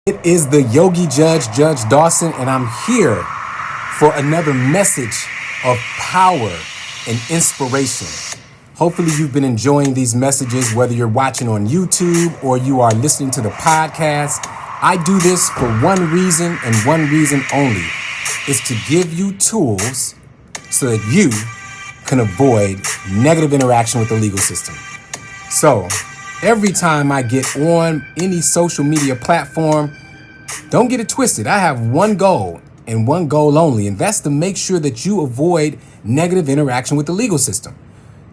It is the Yogi Judge, Judge Dawson, and I'm here for another message of power and inspiration. Hopefully you've been enjoying these messages, whether you're watching on YouTube or you are listening to the podcast. I do this for one reason and one reason only, is to give you tools so that you can avoid negative interaction with the legal system. So every time I get on any social media platform, don't get it twisted. I have one goal and one goal only, and that's to make sure that you avoid negative interaction with the legal system.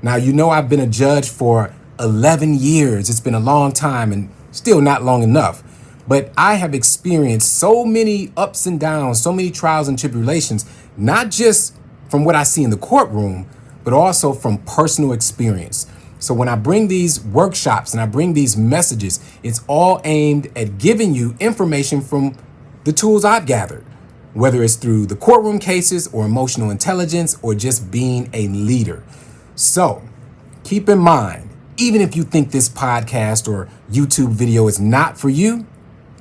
Now, you know I've been a judge for 11 years. It's been a long time and still not long enough. But I have experienced so many ups and downs, so many trials and tribulations, not just from what I see in the courtroom, but also from personal experience. So when I bring these workshops and I bring these messages, it's all aimed at giving you information from the tools I've gathered, whether it's through the courtroom cases or emotional intelligence or just being a leader. So keep in mind, even if you think this podcast or YouTube video is not for you,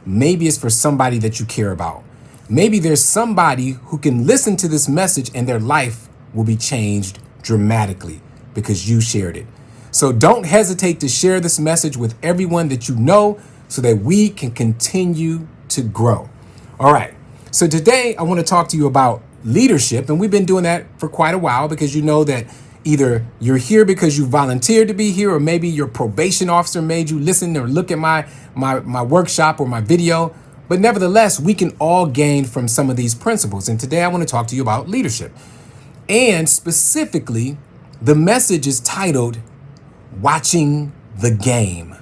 maybe it's for somebody that you care about. Maybe there's somebody who can listen to this message and their life will be changed dramatically because you shared it. So don't hesitate to share this message with everyone that you know so that we can continue to grow. All right. So today I want to talk to you about leadership. And we've been doing that for quite a while because you know that either you're here because you volunteered to be here, or maybe your probation officer made you listen or look at my workshop or my video. But nevertheless, we can all gain from some of these principles. And today I want to talk to you about leadership. And specifically, the message is titled Watching the Game.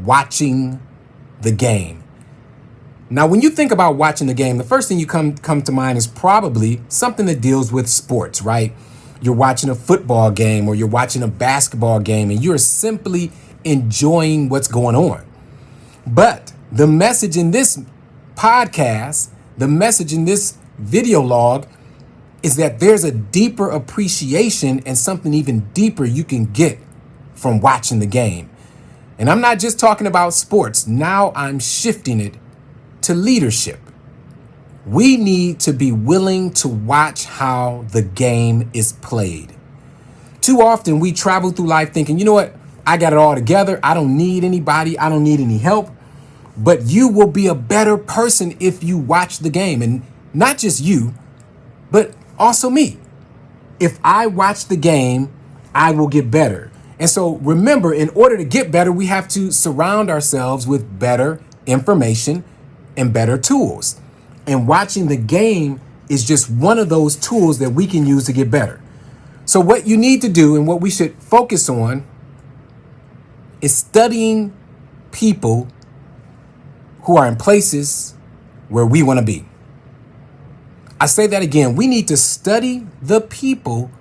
Watching the game. Now, when you think about watching the game, the first thing you come to mind is probably something that deals with sports, right? You're watching a football game or you're watching a basketball game and you're simply enjoying what's going on. But the message in this podcast, the message in this video log is that there's a deeper appreciation and something even deeper you can get from watching the game. And I'm not just talking about sports. Now I'm shifting it to leadership. We need to be willing to watch how the game is played. Too often we travel through life thinking, you know what? I got it all together. I don't need anybody. I don't need any help. But you will be a better person if you watch the game. And not just you, but also me. If I watch the game, I will get better. And so remember, in order to get better, we have to surround ourselves with better information and better tools. And watching the game is just one of those tools that we can use to get better. So what you need to do and what we should focus on is studying people who are in places where we want to be. I say that again. We need to study the people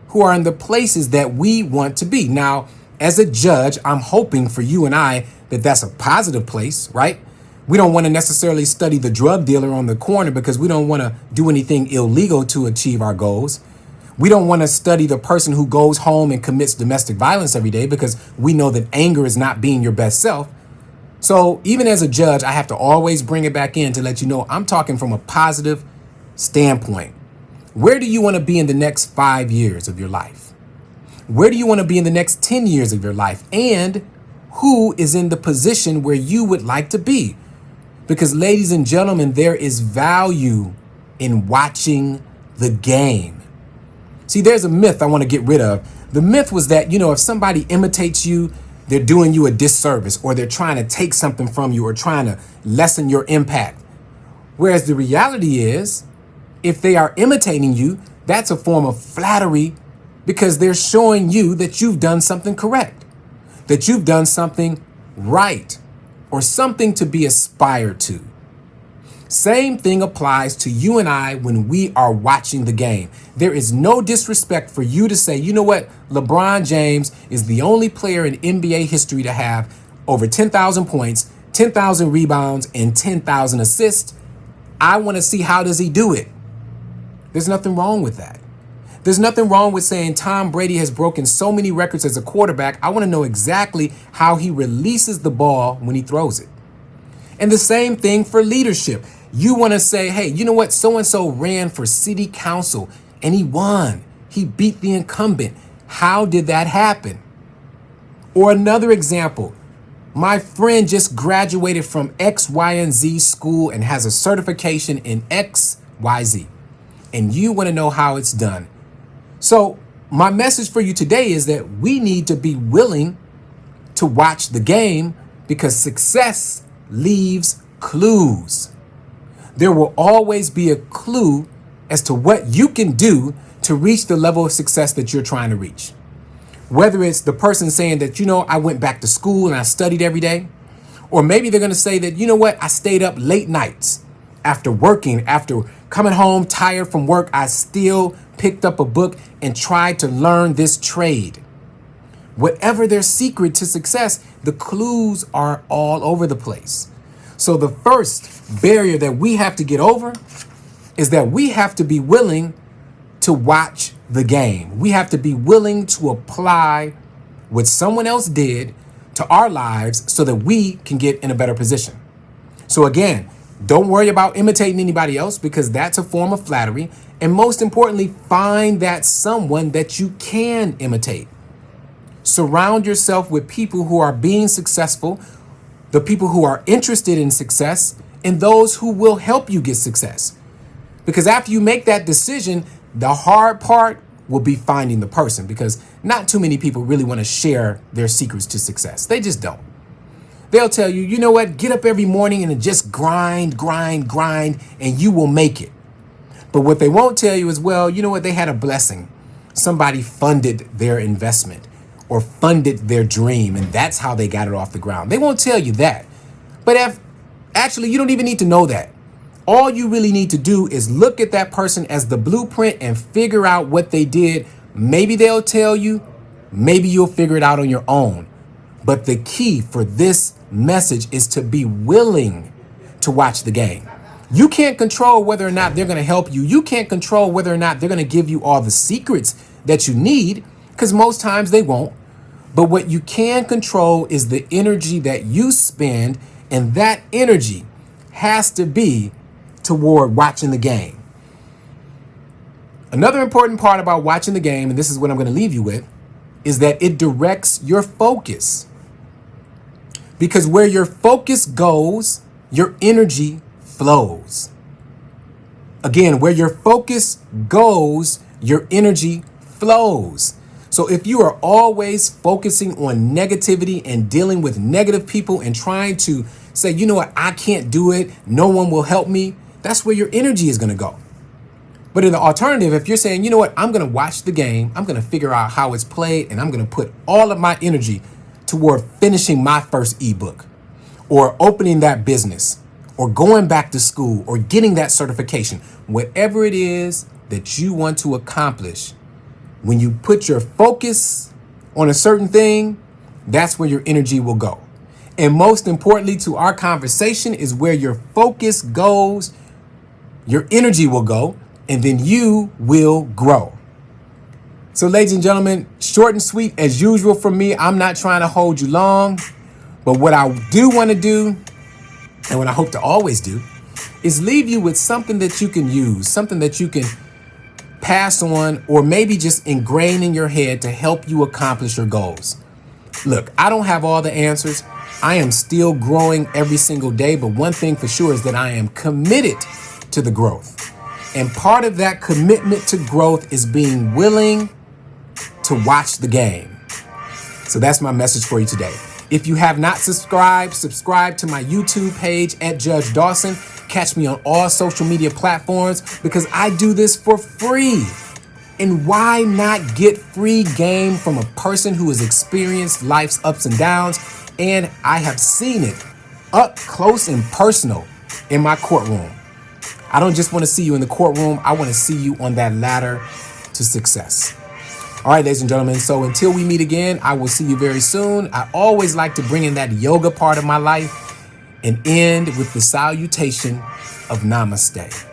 who are in the places that we want to be. Now, as a judge, I'm hoping for you and I that that's a positive place, right? We don't want to necessarily study the drug dealer on the corner because we don't want to do anything illegal to achieve our goals. We don't want to study the person who goes home and commits domestic violence every day because we know that anger is not being your best self. So even as a judge, I have to always bring it back in to let you know I'm talking from a positive standpoint. Where do you want to be in the next 5 years of your life? Where do you want to be in the next 10 years of your life? And who is in the position where you would like to be? Because ladies and gentlemen, there is value in watching the game. See, there's a myth I want to get rid of. The myth was that, if somebody imitates you, they're doing you a disservice, or they're trying to take something from you or trying to lessen your impact. Whereas the reality is, if they are imitating you, that's a form of flattery because they're showing you that you've done something correct, that you've done something right, or something to be aspired to. Same thing applies to you and I when we are watching the game. There is no disrespect for you to say, you know what? LeBron James is the only player in NBA history to have over 10,000 points, 10,000 rebounds, and 10,000 assists. I want to see how does he do it. There's nothing wrong with that. There's nothing wrong with saying Tom Brady has broken so many records as a quarterback. I want to know exactly how he releases the ball when he throws it. And the same thing for leadership. You want to say, hey, you know what? So-and-so ran for city council and he won. He beat the incumbent. How did that happen? Or another example, my friend just graduated from X, Y, and Z school and has a certification in X, Y, Z. And you want to know how it's done. So my message for you today is that we need to be willing to watch the game because success leaves clues. There will always be a clue as to what you can do to reach the level of success that you're trying to reach. Whether it's the person saying that, I went back to school and I studied every day, or maybe they're going to say that, you know what, I stayed up late nights after working, after coming home tired from work, I still picked up a book and tried to learn this trade. Whatever their secret to success, the clues are all over the place. So the first barrier that we have to get over is that we have to be willing to watch the game. We have to be willing to apply what someone else did to our lives so that we can get in a better position. So again, don't worry about imitating anybody else because that's a form of flattery. And most importantly, find that someone that you can imitate. Surround yourself with people who are being successful, the people who are interested in success, and those who will help you get success. Because after you make that decision, the hard part will be finding the person because not too many people really want to share their secrets to success. They just don't. They'll tell you, you know what, get up every morning and just grind, and you will make it. But what they won't tell you is, well, you know what, they had a blessing. Somebody funded their investment or funded their dream, and that's how they got it off the ground. They won't tell you that. But actually, you don't even need to know that. All you really need to do is look at that person as the blueprint and figure out what they did. Maybe they'll tell you, maybe you'll figure it out on your own. But the key for this message is to be willing to watch the game. You can't control whether or not they're going to help you. You can't control whether or not they're going to give you all the secrets that you need, because most times they won't. But what you can control is the energy that you spend, and that energy has to be toward watching the game. Another important part about watching the game, and this is what I'm going to leave you with, is that it directs your focus. Because where your focus goes, your energy flows. Again, where your focus goes, your energy flows. So if you are always focusing on negativity and dealing with negative people and trying to say, you know what, I can't do it, no one will help me, that's where your energy is going to go. But in the alternative, if you're saying, you know what, I'm going to watch the game, I'm going to figure out how it's played, and I'm going to put all of my energy toward finishing my first ebook or opening that business or going back to school or getting that certification, whatever it is that you want to accomplish, when you put your focus on a certain thing, that's where your energy will go. And most importantly to our conversation is where your focus goes, your energy will go, and then you will grow. So ladies and gentlemen, short and sweet as usual from me. I'm not trying to hold you long, but what I do want to do, and what I hope to always do, is leave you with something that you can use, something that you can pass on, or maybe just ingrain in your head to help you accomplish your goals. Look, I don't have all the answers. I am still growing every single day, but one thing for sure is that I am committed to the growth. And part of that commitment to growth is being willing to watch the game. So that's my message for you today. If you have not subscribed, subscribe to my YouTube page at Judge Dawson. Catch me on all social media platforms because I do this for free. And why not get free game from a person who has experienced life's ups and downs? And I have seen it up close and personal in my courtroom. I don't just want to see you in the courtroom. I want to see you on that ladder to success. All right, ladies and gentlemen. So until we meet again, I will see you very soon. I always like to bring in that yoga part of my life and end with the salutation of namaste.